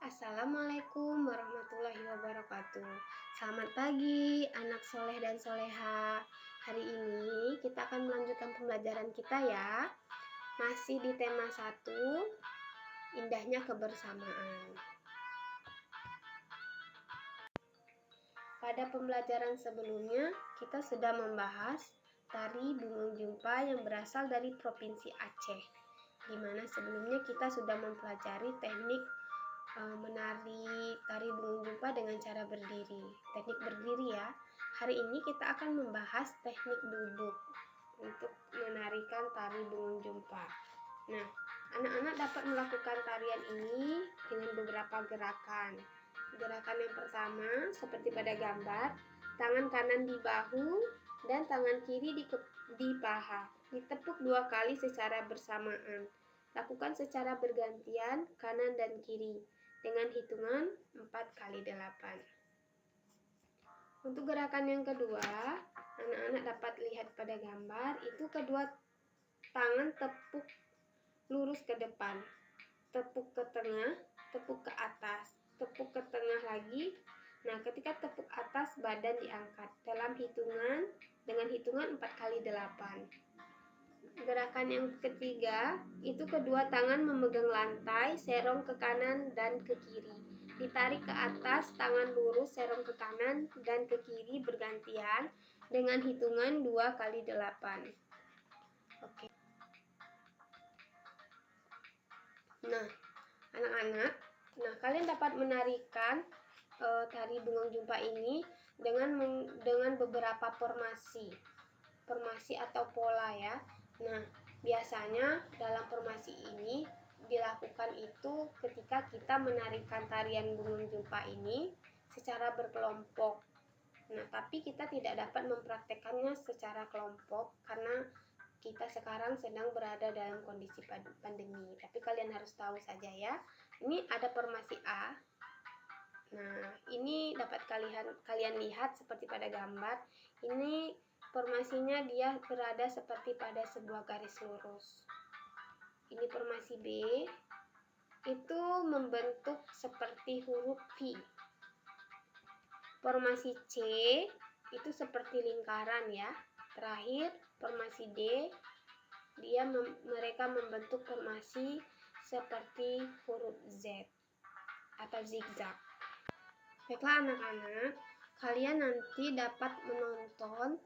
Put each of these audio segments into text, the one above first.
Assalamualaikum warahmatullahi wabarakatuh. Selamat pagi anak soleh dan soleha. Hari ini kita akan melanjutkan pembelajaran kita ya. Masih di tema 1, indahnya kebersamaan. Pada pembelajaran sebelumnya kita sudah membahas tari bungung jumpa yang berasal dari Provinsi Aceh, di mana sebelumnya kita sudah mempelajari teknik menari tari bungung jumpa dengan cara berdiri, teknik berdiri ya. Hari ini kita akan membahas teknik duduk untuk menarikan tari bungung jumpa. Nah, anak-anak dapat melakukan tarian ini dengan beberapa gerakan. Gerakan yang pertama seperti pada gambar, tangan kanan di bahu dan tangan kiri di paha, ditepuk 2 kali secara bersamaan. Lakukan secara bergantian kanan dan kiri dengan hitungan 4x8. Untuk gerakan yang kedua, anak-anak dapat lihat pada gambar, itu kedua tangan tepuk lurus ke depan, tepuk ke tengah, tepuk ke atas, tepuk ke tengah lagi. Nah, ketika tepuk atas, badan diangkat dengan hitungan 4x8. Gerakan yang ketiga, itu kedua tangan memegang lantai, serong ke kanan dan ke kiri. Ditarik ke atas, tangan lurus, serong ke kanan dan ke kiri bergantian dengan hitungan 2x8. Oke. Nah, anak-anak, kalian dapat menarikan tari bungung jumpa ini dengan beberapa formasi atau pola ya. Nah, biasanya dalam formasi ini dilakukan itu ketika kita menarikan tarian bungung jumpa ini secara berkelompok. Nah, tapi kita tidak dapat mempraktekannya secara kelompok karena kita sekarang sedang berada dalam kondisi pandemi. Tapi kalian harus tahu saja ya. Ini ada formasi A. Nah, ini dapat kalian lihat seperti pada gambar. Ini formasinya dia berada seperti pada sebuah garis lurus. Ini formasi B, itu membentuk seperti huruf V. Formasi C itu seperti lingkaran ya. Terakhir formasi D, mereka membentuk formasi seperti huruf Z atau zigzag. Baiklah anak-anak, kalian nanti dapat menonton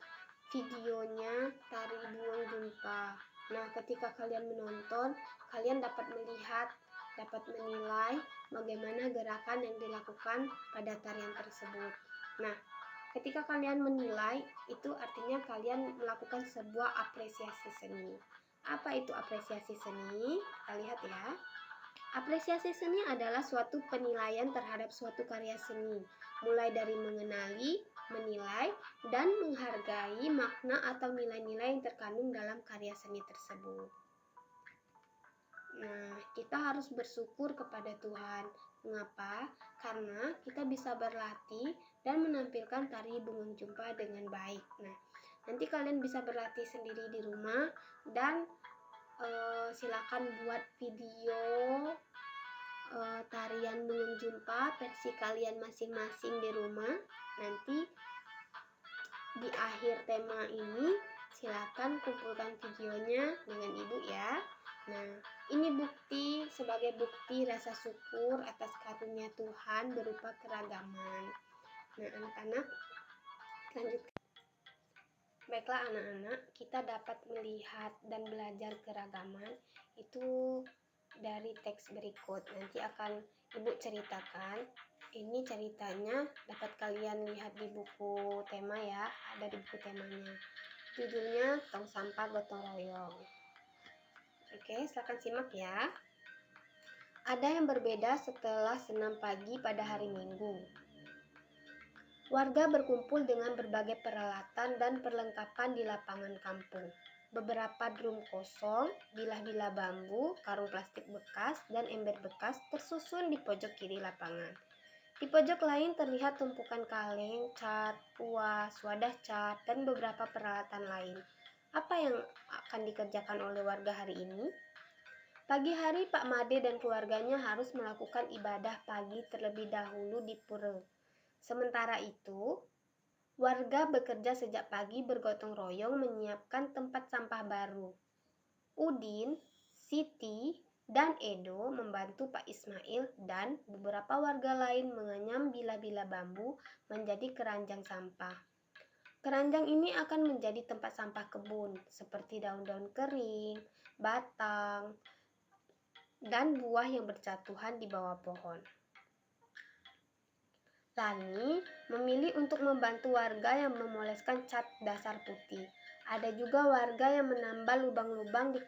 videonya tari bungung jumpa. Nah, ketika kalian menonton, kalian dapat melihat, dapat menilai bagaimana gerakan yang dilakukan pada tarian tersebut. Nah, ketika kalian menilai, itu artinya kalian melakukan sebuah apresiasi seni. Apa itu apresiasi seni? Kita lihat ya. Apresiasi seni adalah suatu penilaian terhadap suatu karya seni, mulai dari mengenali, menilai, dan menghargai makna atau nilai-nilai yang terkandung dalam karya seni tersebut. Nah, kita harus bersyukur kepada Tuhan. Mengapa? Karena kita bisa berlatih dan menampilkan tari bungung jumpa dengan baik. Nah, nanti kalian bisa berlatih sendiri di rumah dan silakan buat video tarian bungung jumpa versi kalian masing-masing di rumah. Nanti di akhir tema ini silakan kumpulkan videonya dengan ibu ya. Nah, ini sebagai bukti rasa syukur atas karunia Tuhan berupa keragaman. Nah, anak-anak, lanjutkan. Baiklah anak-anak, kita dapat melihat dan belajar keragaman itu dari teks berikut. Nanti akan ibu ceritakan. Ini ceritanya dapat kalian lihat di buku tema ya, ada di buku temanya. Judulnya Tong Sampah Gotong Royong. Oke, silakan simak ya. Ada yang berbeda setelah senam pagi pada hari Minggu. Warga berkumpul dengan berbagai peralatan dan perlengkapan di lapangan kampung. Beberapa drum kosong, bilah-bilah bambu, karung plastik bekas, dan ember bekas tersusun di pojok kiri lapangan. Di pojok lain terlihat tumpukan kaleng, cat, kuas, wadah cat, dan beberapa peralatan lain. Apa yang akan dikerjakan oleh warga hari ini? Pagi hari Pak Made dan keluarganya harus melakukan ibadah pagi terlebih dahulu di pura. Sementara itu, warga bekerja sejak pagi bergotong royong menyiapkan tempat sampah baru. Udin, Siti, dan Edo membantu Pak Ismail dan beberapa warga lain mengenyam bila-bila bambu menjadi keranjang sampah. Keranjang ini akan menjadi tempat sampah kebun seperti daun-daun kering, batang, dan buah yang berjatuhan di bawah pohon. Lani memilih untuk membantu warga yang memoleskan cat dasar putih. Ada juga warga yang menambal lubang-lubang di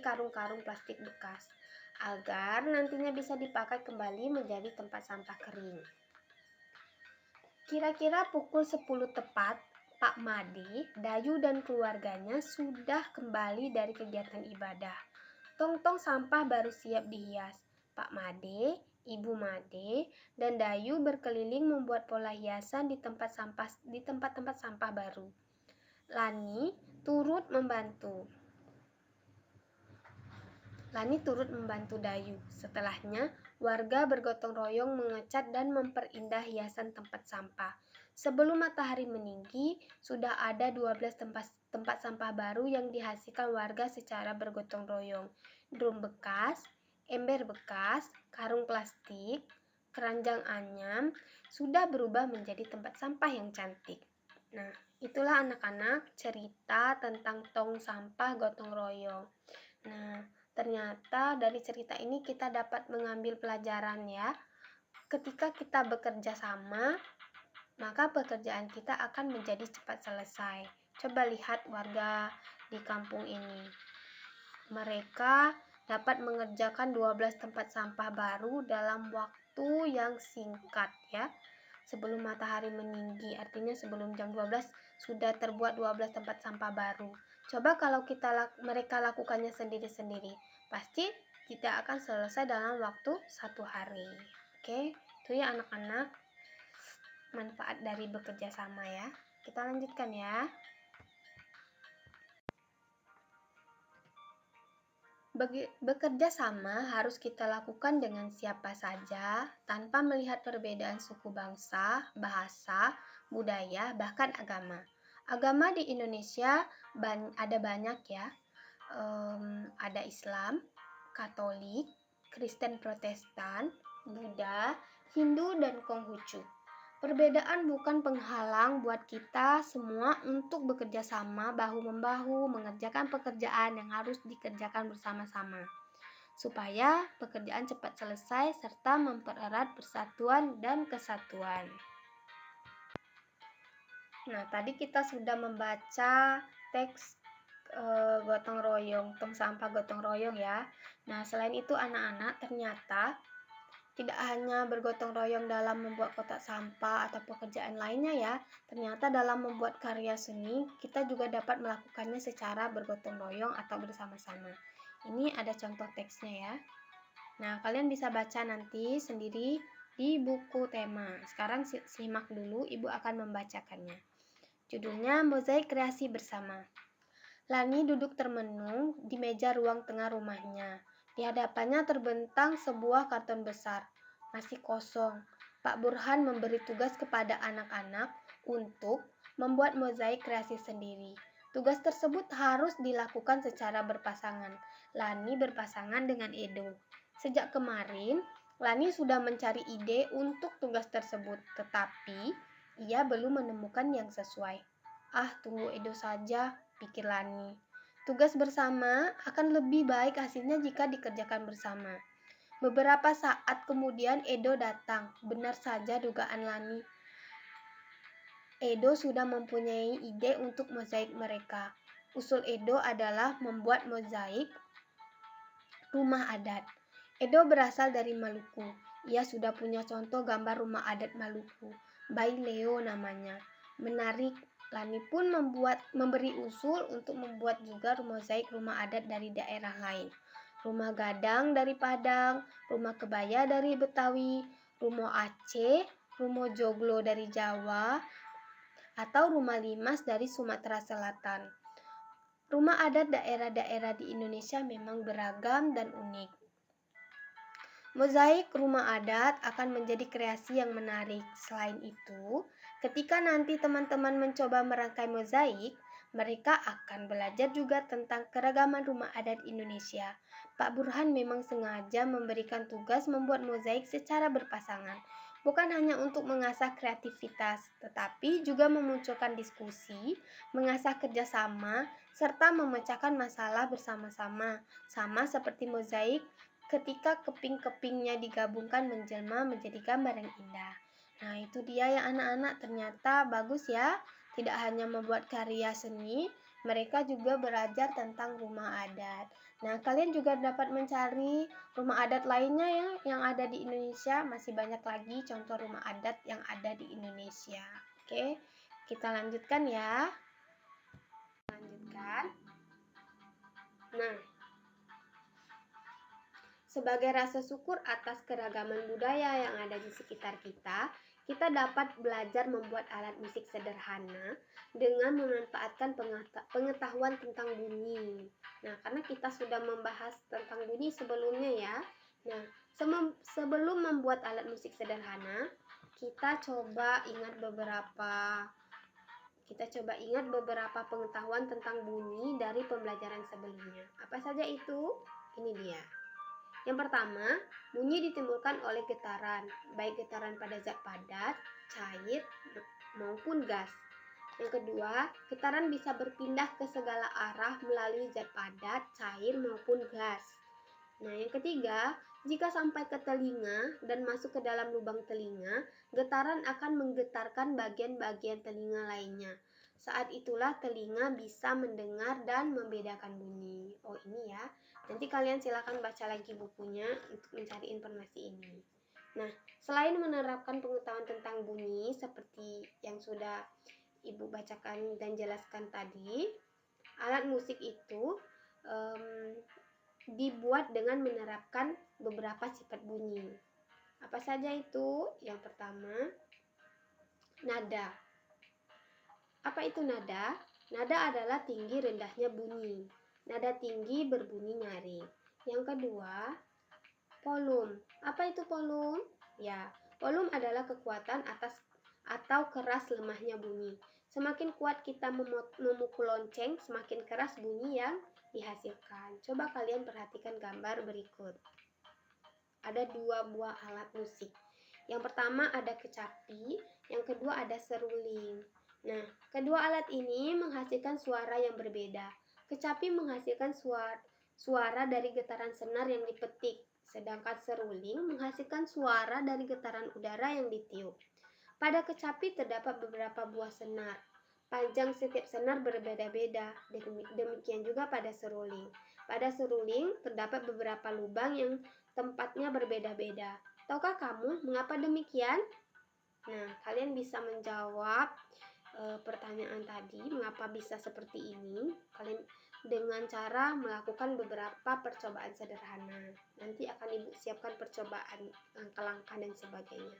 karung-karung plastik bekas agar nantinya bisa dipakai kembali menjadi tempat sampah kering. Kira-kira pukul 10 tepat, Pak Made, Dayu dan keluarganya sudah kembali dari kegiatan ibadah. Tong-tong sampah baru siap dihias. Pak Made, Ibu Made, dan Dayu berkeliling membuat pola hiasan di tempat-tempat sampah baru. Lani turut membantu Dayu. Setelahnya, warga bergotong royong mengecat dan memperindah hiasan tempat sampah. Sebelum matahari meninggi, sudah ada 12 tempat sampah baru yang dihasilkan warga secara bergotong royong. Drum bekas, ember bekas, karung plastik, keranjang anyam sudah berubah menjadi tempat sampah yang cantik. Nah, itulah anak-anak cerita tentang tong sampah gotong royong. Nah, ternyata dari cerita ini kita dapat mengambil pelajaran ya. Ketika kita bekerja sama, maka pekerjaan kita akan menjadi cepat selesai. Coba lihat warga di kampung ini. Mereka dapat mengerjakan 12 tempat sampah baru dalam waktu yang singkat ya. Sebelum matahari meninggi, artinya sebelum jam 12 sudah terbuat 12 tempat sampah baru. Coba kalau mereka lakukannya sendiri-sendiri, pasti tidak akan selesai dalam waktu 1 hari. Oke, itu ya anak-anak, manfaat dari bekerja sama ya. Kita lanjutkan ya. Bekerja sama harus kita lakukan dengan siapa saja tanpa melihat perbedaan suku bangsa, bahasa, budaya, bahkan agama. Agama di Indonesia ada banyak ya. Ada Islam, Katolik, Kristen Protestan, Buddha, Hindu, dan Konghucu. Perbedaan bukan penghalang buat kita semua untuk bekerja sama bahu-membahu mengerjakan pekerjaan yang harus dikerjakan bersama-sama supaya pekerjaan cepat selesai serta mempererat persatuan dan kesatuan. Nah, tadi kita sudah membaca teks gotong royong, tong sampah gotong royong ya. Nah, selain itu anak-anak ternyata tidak hanya bergotong royong dalam membuat kotak sampah atau pekerjaan lainnya ya, ternyata dalam membuat karya seni kita juga dapat melakukannya secara bergotong royong atau bersama-sama. Ini ada contoh teksnya ya. Nah, kalian bisa baca nanti sendiri di buku tema. Sekarang simak dulu, Ibu akan membacakannya. Judulnya Mozaik Kreasi Bersama. Lani duduk termenung di meja ruang tengah rumahnya. Di hadapannya terbentang sebuah karton besar, masih kosong. Pak Burhan memberi tugas kepada anak-anak untuk membuat mozaik kreasi sendiri. Tugas tersebut harus dilakukan secara berpasangan. Lani berpasangan dengan Edo. Sejak kemarin, Lani sudah mencari ide untuk tugas tersebut, tetapi ia belum menemukan yang sesuai. Tunggu Edo saja, pikir Lani. Tugas bersama akan lebih baik hasilnya jika dikerjakan bersama. Beberapa saat kemudian Edo datang. Benar saja dugaan Lani. Edo sudah mempunyai ide untuk mozaik mereka. Usul Edo adalah membuat mozaik rumah adat. Edo berasal dari Maluku. Ia sudah punya contoh gambar rumah adat Maluku. Bai Leo namanya. Menarik. Lani pun memberi usul untuk membuat juga mozaik rumah adat dari daerah lain. Rumah gadang dari Padang, rumah kebaya dari Betawi, rumah Aceh, rumah joglo dari Jawa, atau rumah limas dari Sumatera Selatan. Rumah adat daerah-daerah di Indonesia memang beragam dan unik. Mozaik rumah adat akan menjadi kreasi yang menarik. Selain itu, ketika nanti teman-teman mencoba merangkai mozaik, mereka akan belajar juga tentang keragaman rumah adat Indonesia. Pak Burhan memang sengaja memberikan tugas membuat mozaik secara berpasangan, bukan hanya untuk mengasah kreativitas, tetapi juga memunculkan diskusi, mengasah kerjasama, serta memecahkan masalah bersama-sama, sama seperti mozaik ketika keping-kepingnya digabungkan menjelma menjadi gambar yang indah. Nah, itu dia ya anak-anak, ternyata bagus ya. Tidak hanya membuat karya seni, mereka juga belajar tentang rumah adat. Nah, kalian juga dapat mencari rumah adat lainnya ya yang ada di Indonesia. Masih banyak lagi contoh rumah adat yang ada di Indonesia. Oke, kita lanjutkan ya. Nah, sebagai rasa syukur atas keragaman budaya yang ada di sekitar kita, kita dapat belajar membuat alat musik sederhana dengan memanfaatkan pengetahuan tentang bunyi. Nah, karena kita sudah membahas tentang bunyi sebelumnya ya. Nah, sebelum membuat alat musik sederhana, kita coba ingat beberapa pengetahuan tentang bunyi dari pembelajaran sebelumnya. Apa saja itu? Ini dia. Yang pertama, bunyi ditimbulkan oleh getaran, baik getaran pada zat padat, cair, maupun gas. Yang kedua, getaran bisa berpindah ke segala arah melalui zat padat, cair, maupun gas. Nah, yang ketiga, jika sampai ke telinga dan masuk ke dalam lubang telinga, getaran akan menggetarkan bagian-bagian telinga lainnya. Saat itulah telinga bisa mendengar dan membedakan bunyi. Oh, ini ya. Nanti kalian silakan baca lagi bukunya untuk mencari informasi ini. Nah, selain menerapkan pengetahuan tentang bunyi seperti yang sudah Ibu bacakan dan jelaskan tadi, alat musik itu dibuat dengan menerapkan beberapa sifat bunyi. Apa saja itu? Yang pertama, nada. Apa itu nada? Nada adalah tinggi rendahnya bunyi. Nada tinggi berbunyi nyaring. Yang kedua, volume. Apa itu volume? Ya, volume adalah kekuatan atas atau keras lemahnya bunyi. Semakin kuat kita memukul lonceng, semakin keras bunyi yang dihasilkan. Coba kalian perhatikan gambar berikut. Ada dua buah alat musik. Yang pertama ada kecapi, yang kedua ada seruling. Nah, kedua alat ini menghasilkan suara yang berbeda. Kecapi menghasilkan suara dari getaran senar yang dipetik, sedangkan seruling menghasilkan suara dari getaran udara yang ditiup. Pada kecapi terdapat beberapa buah senar. Panjang setiap senar berbeda-beda, demikian juga pada seruling. Pada seruling terdapat beberapa lubang yang tempatnya berbeda-beda. Tahukah kamu mengapa demikian? Nah, kalian bisa menjawab pertanyaan tadi, mengapa bisa seperti ini? Kalian dengan cara melakukan beberapa percobaan sederhana. Nanti akan Ibu siapkan percobaan langkah-langkah dan sebagainya.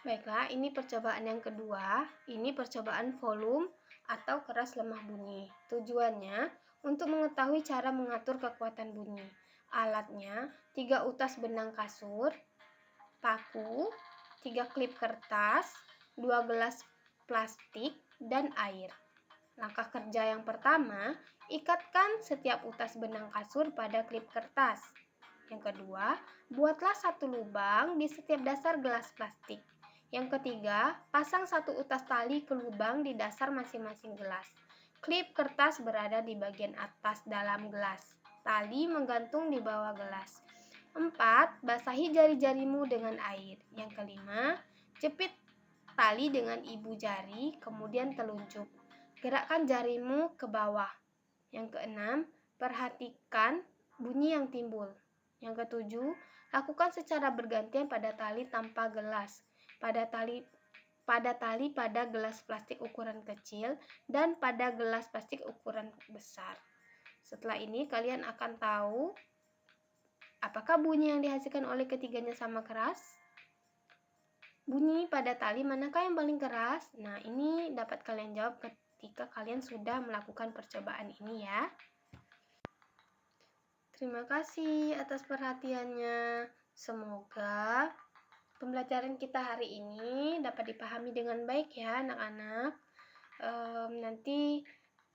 Baiklah, ini percobaan yang kedua. Ini percobaan volume atau keras lemah bunyi. Tujuannya untuk mengetahui cara mengatur kekuatan bunyi. Alatnya 3 utas benang kasur, paku, 3 klip kertas, 2 gelas plastik, dan air. Langkah kerja yang pertama, ikatkan setiap utas benang kasur pada klip kertas. Yang kedua, buatlah satu lubang di setiap dasar gelas plastik. Yang ketiga, pasang satu utas tali ke lubang di dasar masing-masing gelas. Klip kertas berada di bagian atas dalam gelas. Tali menggantung di bawah gelas. 4. Basahi jari-jarimu dengan air. Yang kelima, jepit tali dengan ibu jari, kemudian telunjuk. Gerakkan jarimu ke bawah. Yang keenam, perhatikan bunyi yang timbul. Yang ketujuh, lakukan secara bergantian pada tali tanpa gelas, pada tali pada gelas plastik ukuran kecil, dan pada gelas plastik ukuran besar. Setelah ini kalian akan tahu apakah bunyi yang dihasilkan oleh ketiganya sama keras. Bunyi pada tali manakah yang paling keras? Nah, ini dapat kalian jawab ketika kalian sudah melakukan percobaan ini ya. Terima kasih atas perhatiannya. Semoga pembelajaran kita hari ini dapat dipahami dengan baik ya anak-anak. Nanti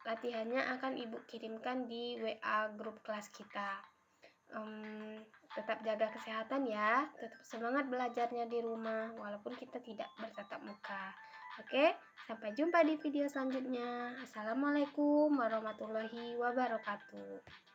latihannya akan Ibu kirimkan di WA grup kelas kita. Tetap jaga kesehatan ya. Tetap semangat belajarnya di rumah walaupun kita tidak bertatap muka. Oke, sampai jumpa di video selanjutnya. Assalamualaikum warahmatullahi wabarakatuh.